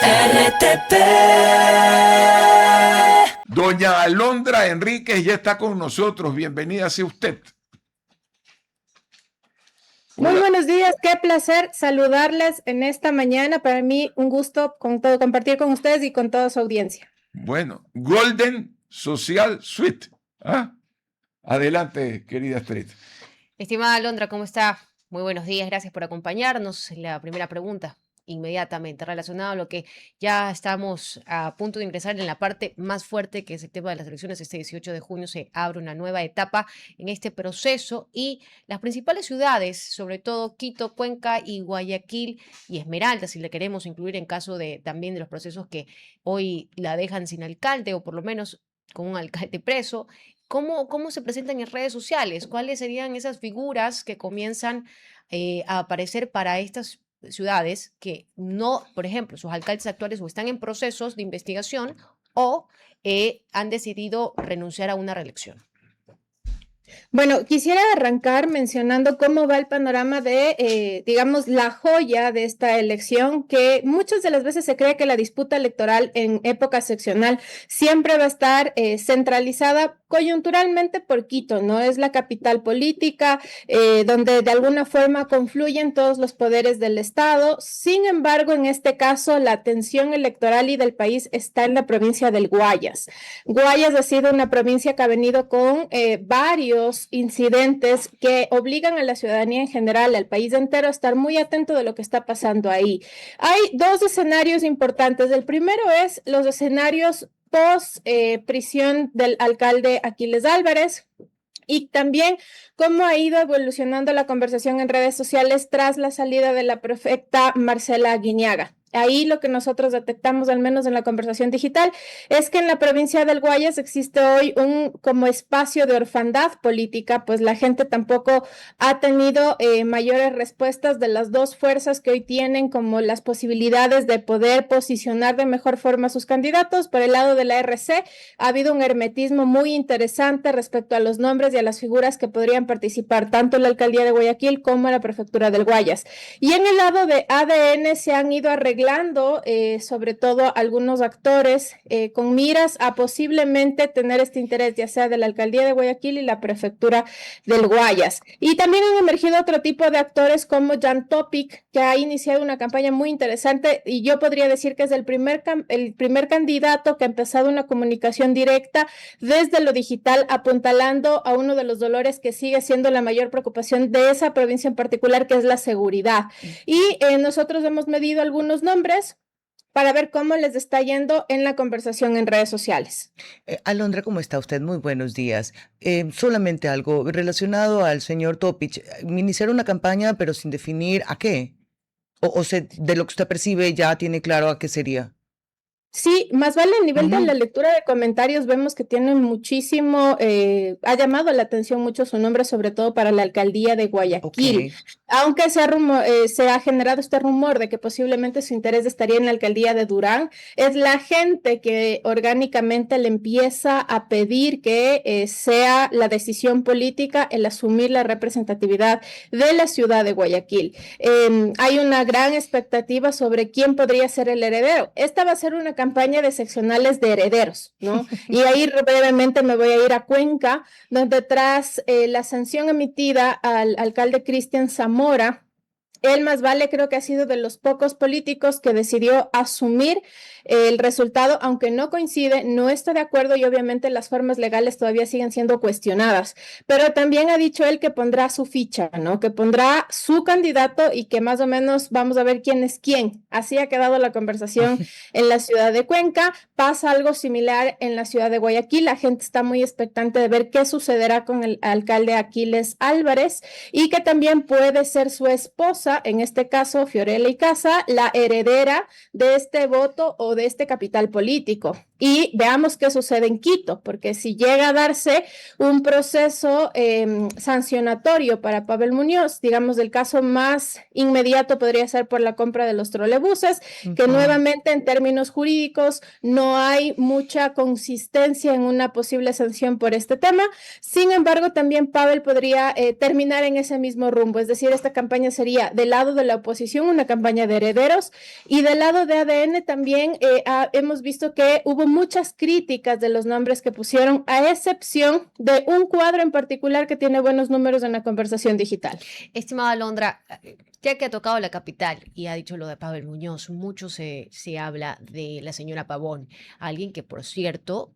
RTP. Doña Alondra Enríquez ya está con nosotros. Bienvenida sea usted. Muy buenos días, qué placer saludarles en esta mañana. Para mí un gusto compartir con ustedes y con toda su audiencia. Bueno, Golden Social Suite. ¿Ah? Adelante, querida Astrid. Estimada Alondra, ¿cómo está? Muy buenos días, gracias por acompañarnos. La primera pregunta, inmediatamente relacionada a lo que ya estamos a punto de ingresar en la parte más fuerte, que es el tema de las elecciones. Este 18 de junio se abre una nueva etapa en este proceso y las principales ciudades, sobre todo Quito, Cuenca y Guayaquil y Esmeralda, si le queremos incluir en caso de también de los procesos que hoy la dejan sin alcalde o por lo menos con un alcalde preso. ¿Cómo se presentan en redes sociales? ¿Cuáles serían esas figuras que comienzan a aparecer para estas ciudades que no, por ejemplo, sus alcaldes actuales o están en procesos de investigación o han decidido renunciar a una reelección? Bueno, quisiera arrancar mencionando cómo va el panorama de, digamos, la joya de esta elección, que muchas de las veces se cree que la disputa electoral en época seccional siempre va a estar centralizada coyunturalmente por Quito, ¿no? Es la capital política, donde de alguna forma confluyen todos los poderes del Estado. Sin embargo, en este caso, la atención electoral y del país está en la provincia del Guayas. Guayas ha sido una provincia que ha venido con varios incidentes que obligan a la ciudadanía en general, al país entero, a estar muy atento de lo que está pasando ahí. Hay dos escenarios importantes. El primero es los escenarios post prisión del alcalde Aquiles Álvarez, y también cómo ha ido evolucionando la conversación en redes sociales tras la salida de la prefecta Marcela Guiñaga. Ahí lo que nosotros detectamos, al menos en la conversación digital, es que en la provincia del Guayas existe hoy un como espacio de orfandad política, pues la gente tampoco ha tenido mayores respuestas de las dos fuerzas que hoy tienen como las posibilidades de poder posicionar de mejor forma a sus candidatos. Por el lado de la RC ha habido un hermetismo muy interesante respecto a los nombres y a las figuras que podrían participar tanto en la alcaldía de Guayaquil como en la prefectura del Guayas. Y en el lado de ADN se han ido arreglando sobre todo algunos actores con miras a posiblemente tener este interés, ya sea de la alcaldía de Guayaquil y la prefectura del Guayas. Y también han emergido otro tipo de actores como Jan Topic, que ha iniciado una campaña muy interesante, y yo podría decir que es el primer candidato que ha empezado una comunicación directa desde lo digital, apuntalando a uno de los dolores que sigue siendo la mayor preocupación de esa provincia en particular, que es la seguridad. Y nosotros hemos medido algunos nombres para ver cómo les está yendo en la conversación en redes sociales. Alondra, ¿cómo está usted? Muy buenos días. Solamente algo relacionado al señor Topic. Iniciar una campaña, pero sin definir a qué. De lo que usted percibe ya tiene claro a qué sería. Sí, más vale a nivel de la lectura de comentarios, vemos que tiene muchísimo, ha llamado la atención mucho su nombre, sobre todo para la alcaldía de Guayaquil. Okay. Aunque se ha generado este rumor de que posiblemente su interés estaría en la alcaldía de Durán, es la gente que orgánicamente le empieza a pedir que sea la decisión política el asumir la representatividad de la ciudad de Guayaquil. Hay una gran expectativa sobre quién podría ser el heredero. Esta va a ser una campaña de seccionales de herederos, ¿no? Y ahí brevemente me voy a ir a Cuenca, donde tras la sanción emitida al alcalde Cristian Zamora, él más vale creo que ha sido de los pocos políticos que decidió asumir el resultado, aunque no coincide, no está de acuerdo y obviamente las formas legales todavía siguen siendo cuestionadas, pero también ha dicho él que pondrá su ficha, ¿no? Que pondrá su candidato y que más o menos vamos a ver quién es quién. Así ha quedado la conversación en la ciudad de Cuenca. Pasa algo similar en la ciudad de Guayaquil. La gente está muy expectante de ver qué sucederá con el alcalde Aquiles Álvarez y que también puede ser su esposa, en este caso Fiorella Icaza, la heredera de este voto o de este capital político. y veamos qué sucede en Quito, porque si llega a darse un proceso sancionatorio para Pavel Muñoz, digamos, el caso más inmediato podría ser por la compra de los trolebuses, que nuevamente en términos jurídicos no hay mucha consistencia en una posible sanción por este tema. Sin embargo, también Pavel podría terminar en ese mismo rumbo, es decir, esta campaña sería del lado de la oposición una campaña de herederos, y del lado de ADN también hemos visto que hubo muchas críticas de los nombres que pusieron, a excepción de un cuadro en particular que tiene buenos números en la conversación digital. Estimada Alondra, ya que ha tocado la capital y ha dicho lo de Pavel Muñoz, mucho se habla de la señora Pavón, alguien que, por cierto,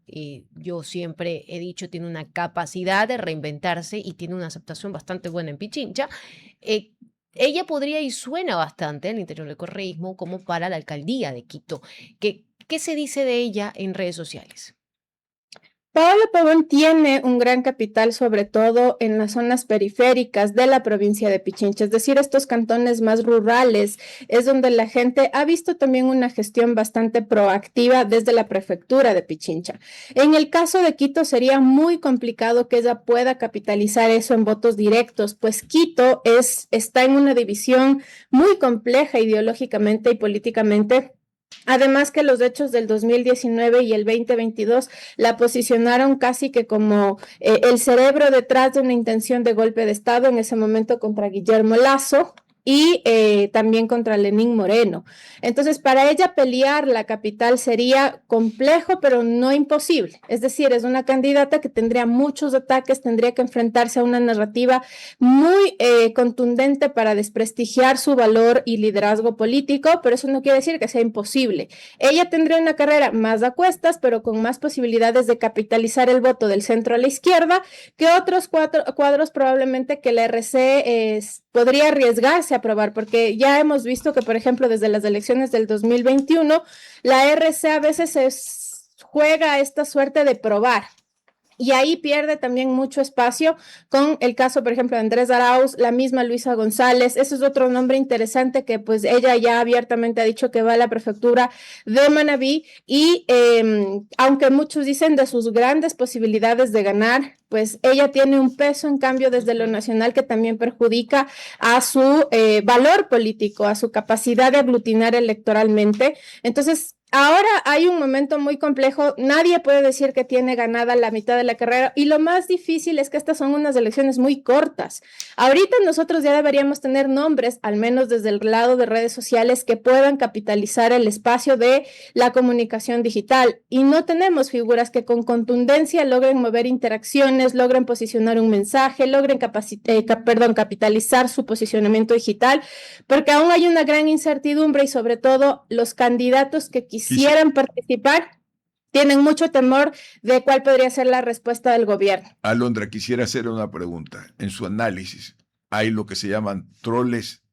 yo siempre he dicho tiene una capacidad de reinventarse y tiene una aceptación bastante buena en Pichincha. Ella podría y suena bastante al interior del correísmo como para la alcaldía de Quito. ¿Qué se dice de ella en redes sociales? Paola Pavón tiene un gran capital, sobre todo en las zonas periféricas de la provincia de Pichincha, es decir, estos cantones más rurales, es donde la gente ha visto también una gestión bastante proactiva desde la prefectura de Pichincha. En el caso de Quito sería muy complicado que ella pueda capitalizar eso en votos directos, pues Quito está en una división muy compleja ideológicamente y políticamente. Además que los hechos del 2019 y el 2022 la posicionaron casi que como el cerebro detrás de una intención de golpe de Estado en ese momento contra Guillermo Lasso y también contra Lenín Moreno. Entonces, para ella pelear la capital sería complejo, pero no imposible. Es decir, es una candidata que tendría muchos ataques, tendría que enfrentarse a una narrativa muy contundente para desprestigiar su valor y liderazgo político, pero eso no quiere decir que sea imposible. Ella tendría una carrera más a cuestas, pero con más posibilidades de capitalizar el voto del centro a la izquierda que otros cuadros probablemente que la RC podría arriesgarse a aprobar, porque ya hemos visto que, por ejemplo, desde las elecciones del 2021, la RC a veces juega esta suerte de probar. Y ahí pierde también mucho espacio con el caso, por ejemplo, de Andrés Arauz, la misma Luisa González. Ese es otro nombre interesante que pues ella ya abiertamente ha dicho que va a la prefectura de Manabí y aunque muchos dicen de sus grandes posibilidades de ganar, pues ella tiene un peso en cambio desde lo nacional que también perjudica a su valor político, a su capacidad de aglutinar electoralmente. Entonces, ahora hay un momento muy complejo, nadie puede decir que tiene ganada la mitad de la carrera y lo más difícil es que estas son unas elecciones muy cortas. Ahorita nosotros ya deberíamos tener nombres, al menos desde el lado de redes sociales, que puedan capitalizar el espacio de la comunicación digital y no tenemos figuras que con contundencia logren mover interacciones, logren posicionar un mensaje, logren capitalizar su posicionamiento digital, porque aún hay una gran incertidumbre y sobre todo los candidatos que quisieran participar tienen mucho temor de cuál podría ser la respuesta del gobierno. Alondra, quisiera hacer una pregunta. En su análisis, hay lo que se llaman troles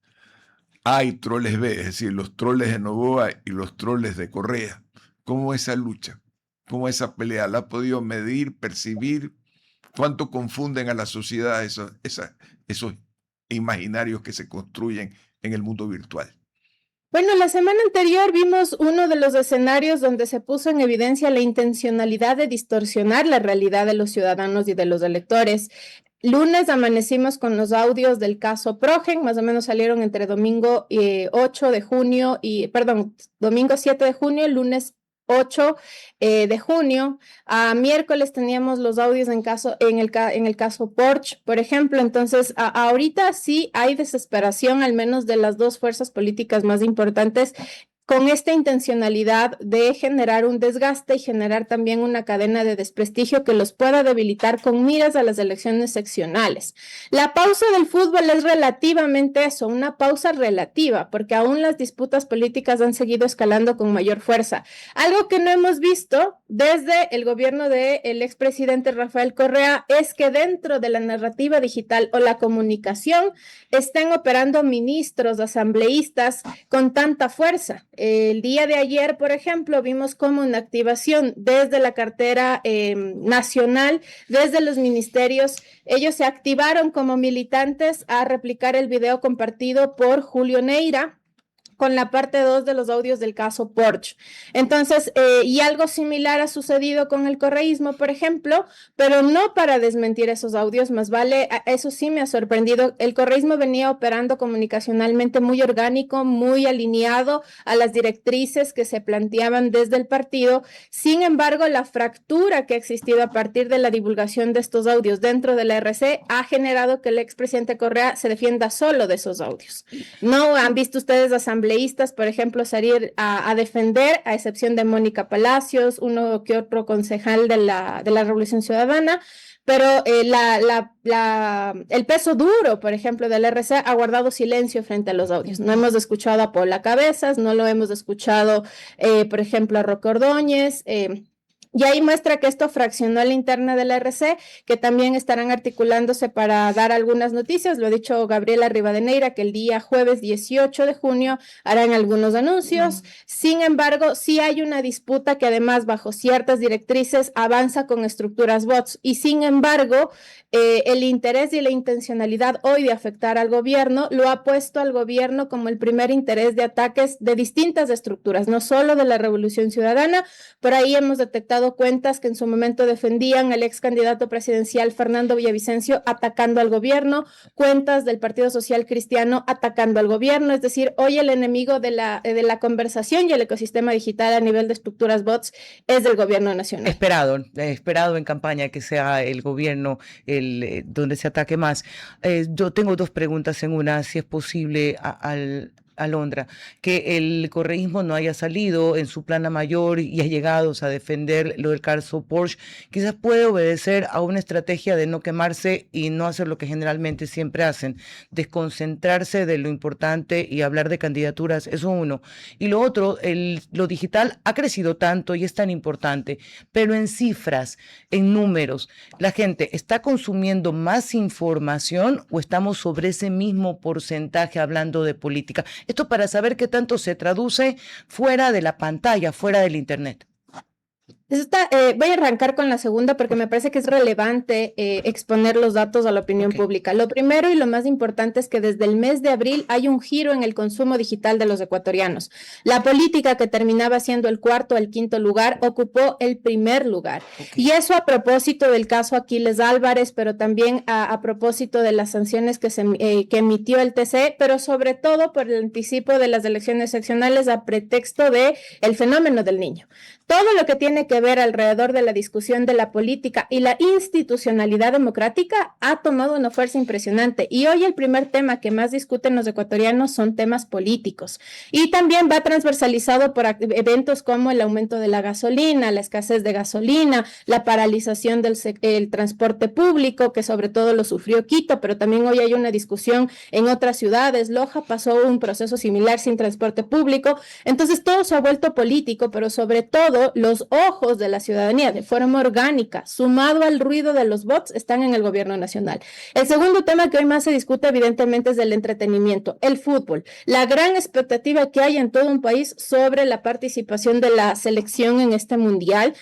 A y troles B, es decir, los troles de Noboa y los troles de Correa. ¿Cómo esa lucha, cómo esa pelea la ha podido medir, percibir? ¿Cuánto confunden a la sociedad esos imaginarios que se construyen en el mundo virtual? Bueno, la semana anterior vimos uno de los escenarios donde se puso en evidencia la intencionalidad de distorsionar la realidad de los ciudadanos y de los electores. Lunes amanecimos con los audios del caso Progen, más o menos salieron entre domingo 8 de junio domingo 7 de junio, lunes 8 de junio. A miércoles teníamos los audios en el caso Porsche, por ejemplo. Entonces, ahorita sí hay desesperación, al menos de las dos fuerzas políticas más importantes, con esta intencionalidad de generar un desgaste y generar también una cadena de desprestigio que los pueda debilitar con miras a las elecciones seccionales. La pausa del fútbol es relativamente eso, una pausa relativa, porque aún las disputas políticas han seguido escalando con mayor fuerza. Algo que no hemos visto desde el gobierno del expresidente Rafael Correa es que dentro de la narrativa digital o la comunicación estén operando ministros, asambleístas con tanta fuerza. El día de ayer, por ejemplo, vimos como una activación desde la cartera nacional, desde los ministerios, ellos se activaron como militantes a replicar el video compartido por Julio Neira, con la parte 2 de los audios del caso Porsche. Entonces, y algo similar ha sucedido con el correísmo, por ejemplo, pero no para desmentir esos audios, más vale, eso sí me ha sorprendido. El correísmo venía operando comunicacionalmente muy orgánico, muy alineado a las directrices que se planteaban desde el partido. Sin embargo, la fractura que ha existido a partir de la divulgación de estos audios dentro de la RC ha generado que el expresidente Correa se defienda solo de esos audios. No han visto ustedes asambleístas, por ejemplo, salir a defender, a excepción de Mónica Palacios, uno que otro concejal de la Revolución Ciudadana, pero el peso duro, por ejemplo, del RC ha guardado silencio frente a los audios. No hemos escuchado a Paula Cabezas, no lo hemos escuchado, por ejemplo, a Roque Ordóñez, y ahí muestra que esto fraccionó a la interna de la RC, que también estarán articulándose para dar algunas noticias. Lo ha dicho Gabriela Rivadeneira, que el día jueves 18 de junio harán algunos anuncios. Sin embargo, sí hay una disputa que además bajo ciertas directrices avanza con estructuras bots. Y sin embargo, el interés y la intencionalidad hoy de afectar al gobierno lo ha puesto al gobierno como el primer interés de ataques de distintas estructuras, no solo de la Revolución Ciudadana. Por ahí hemos detectado cuentas que en su momento defendían al ex candidato presidencial Fernando Villavicencio atacando al gobierno, cuentas del Partido Social Cristiano atacando al gobierno. Es decir, hoy el enemigo de la conversación y el ecosistema digital a nivel de estructuras bots es del gobierno nacional. Esperado en campaña que sea el gobierno donde se ataque más. Yo tengo dos preguntas en una, si es posible, Alondra, que el correísmo no haya salido en su plana mayor y ha llegado a defender lo del caso Porsche, quizás puede obedecer a una estrategia de no quemarse y no hacer lo que generalmente siempre hacen, desconcentrarse de lo importante y hablar de candidaturas, eso uno. Y lo otro, lo digital ha crecido tanto y es tan importante, pero en cifras, en números, ¿la gente está consumiendo más información o estamos sobre ese mismo porcentaje hablando de política? Esto para saber qué tanto se traduce fuera de la pantalla, fuera del internet. Voy a arrancar con la segunda porque me parece que es relevante exponer los datos a la opinión pública. Lo primero y lo más importante es que desde el mes de abril hay un giro en el consumo digital de los ecuatorianos. La política que terminaba siendo el cuarto o el quinto lugar ocupó el primer lugar. Y eso a propósito del caso Aquiles Álvarez, pero también a propósito de las sanciones que emitió el TC, pero sobre todo por el anticipo de las elecciones seccionales a pretexto de el fenómeno del niño. Todo lo que tiene que ver alrededor de la discusión de la política y la institucionalidad democrática ha tomado una fuerza impresionante. Y hoy el primer tema que más discuten los ecuatorianos son temas políticos. Y también va transversalizado por eventos como el aumento de la gasolina, la escasez de gasolina, la paralización del transporte público, que sobre todo lo sufrió Quito, pero también hoy hay una discusión en otras ciudades. Loja pasó un proceso similar sin transporte público. Entonces todo se ha vuelto político, pero sobre todo los ojos de la ciudadanía de forma orgánica, sumado al ruido de los bots, están en el gobierno nacional. El segundo tema que hoy más se discute evidentemente es del entretenimiento, el fútbol, la gran expectativa que hay en todo un país sobre la participación de la selección en este mundial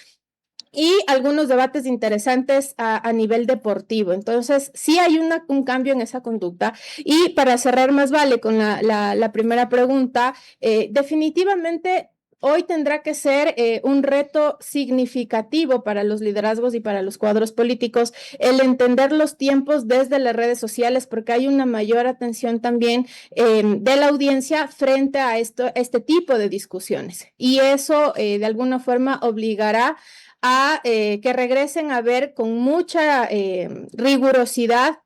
y algunos debates interesantes a nivel deportivo. Entonces, sí hay un cambio en esa conducta. Y para cerrar más vale con la primera pregunta, definitivamente hoy tendrá que ser un reto significativo para los liderazgos y para los cuadros políticos el entender los tiempos desde las redes sociales, porque hay una mayor atención también de la audiencia frente a este tipo de discusiones. Y eso de alguna forma obligará a que regresen a ver con mucha rigurosidad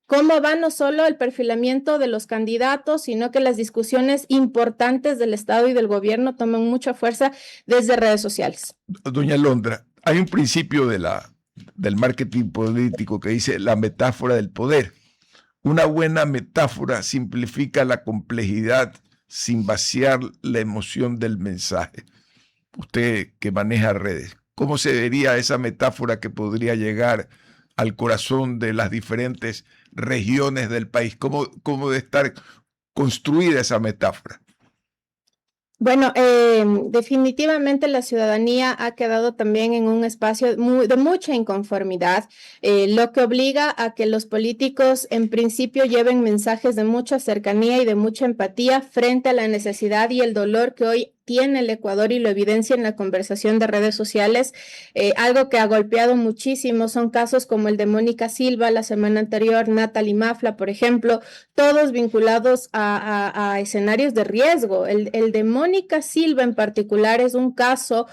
cómo va no solo el perfilamiento de los candidatos, sino que las discusiones importantes del Estado y del gobierno toman mucha fuerza desde redes sociales. Doña Alondra, hay un principio del marketing político que dice la metáfora del poder. Una buena metáfora simplifica la complejidad sin vaciar la emoción del mensaje. Usted que maneja redes, ¿cómo se vería esa metáfora que podría llegar al corazón de las diferentes regiones del país? ¿Cómo debe estar construida esa metáfora? Bueno, definitivamente la ciudadanía ha quedado también en un espacio de mucha inconformidad, lo que obliga a que los políticos en principio lleven mensajes de mucha cercanía y de mucha empatía frente a la necesidad y el dolor que hoy tiene el Ecuador y lo evidencia en la conversación de redes sociales. Algo que ha golpeado muchísimo son casos como el de Mónica Silva la semana anterior, Natalie Mafla, por ejemplo, todos vinculados a escenarios de riesgo. El de Mónica Silva en particular es un caso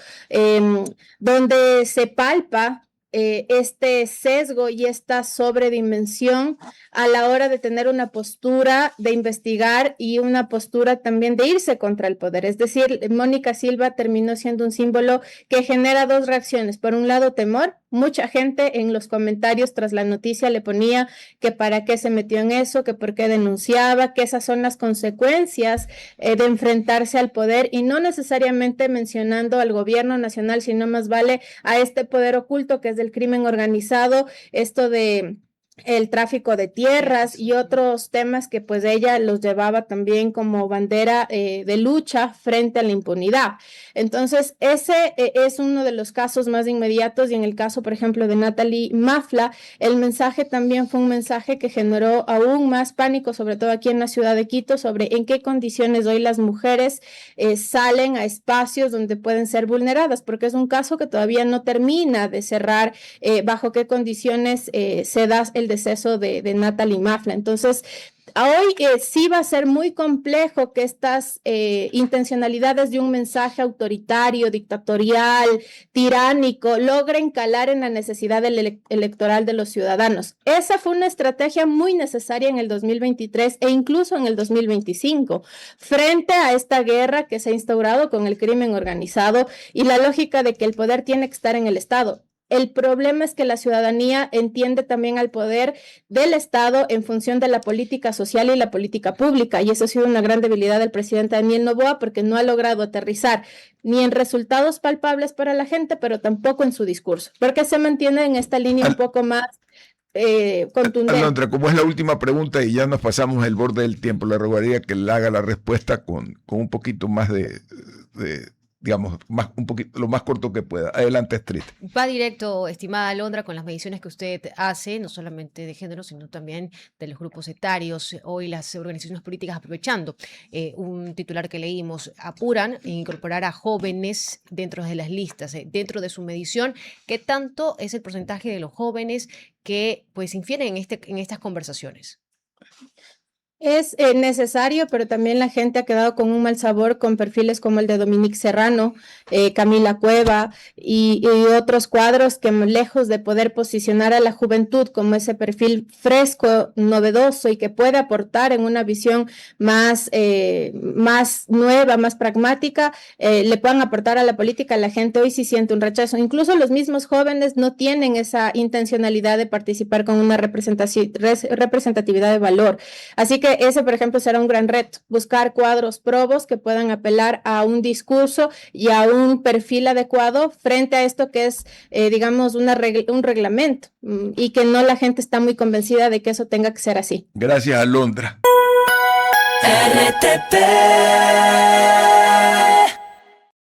donde se palpa este sesgo y esta sobredimensión a la hora de tener una postura de investigar y una postura también de irse contra el poder. Es decir, Mónica Silva terminó siendo un símbolo que genera dos reacciones. Por un lado, temor. Mucha gente en los comentarios tras la noticia le ponía que para qué se metió en eso, que por qué denunciaba, que esas son las consecuencias de enfrentarse al poder y no necesariamente mencionando al gobierno nacional, sino más vale a este poder oculto que es del crimen organizado, esto de el tráfico de tierras y otros temas que pues ella los llevaba también como bandera de lucha frente a la impunidad. Entonces, ese es uno de los casos más inmediatos y en el caso, por ejemplo, de Natalie Mafla, el mensaje también fue un mensaje que generó aún más pánico, sobre todo aquí en la ciudad de Quito, sobre en qué condiciones hoy las mujeres salen a espacios donde pueden ser vulneradas, porque es un caso que todavía no termina de cerrar bajo qué condiciones se da el deceso de Natalie Mafla. Entonces, hoy sí va a ser muy complejo que estas intencionalidades de un mensaje autoritario, dictatorial, tiránico, logren calar en la necesidad electoral de los ciudadanos. Esa fue una estrategia muy necesaria en el 2023 e incluso en el 2025, frente a esta guerra que se ha instaurado con el crimen organizado y la lógica de que el poder tiene que estar en el Estado. El problema es que la ciudadanía entiende también al poder del Estado en función de la política social y la política pública, y eso ha sido una gran debilidad del presidente Daniel Noboa porque no ha logrado aterrizar ni en resultados palpables para la gente, pero tampoco en su discurso, porque se mantiene en esta línea un poco más contundente. Alondra, como es la última pregunta y ya nos pasamos el borde del tiempo, le rogaría que le haga la respuesta con un poquito más de digamos, un poquito, lo más corto que pueda. Adelante, Astrid. Va directo, estimada Alondra, con las mediciones que usted hace, no solamente de género, sino también de los grupos etarios. Hoy las organizaciones políticas aprovechando un titular que leímos, apuran a incorporar a jóvenes dentro de las listas, dentro de su medición. ¿Qué tanto es el porcentaje de los jóvenes que pues infieren en estas conversaciones? Es necesario, pero también la gente ha quedado con un mal sabor con perfiles como el de Dominique Serrano, Camila Cueva y otros cuadros que lejos de poder posicionar a la juventud como ese perfil fresco, novedoso y que puede aportar en una visión más nueva, más pragmática, le puedan aportar a la política. La gente hoy sí siente un rechazo. Incluso los mismos jóvenes no tienen esa intencionalidad de participar con una representatividad de valor. Así que ese, por ejemplo, será un gran reto, buscar cuadros probos que puedan apelar a un discurso y a un perfil adecuado frente a esto que es, digamos, un reglamento y que no la gente está muy convencida de que eso tenga que ser así. Gracias, Alondra. RTP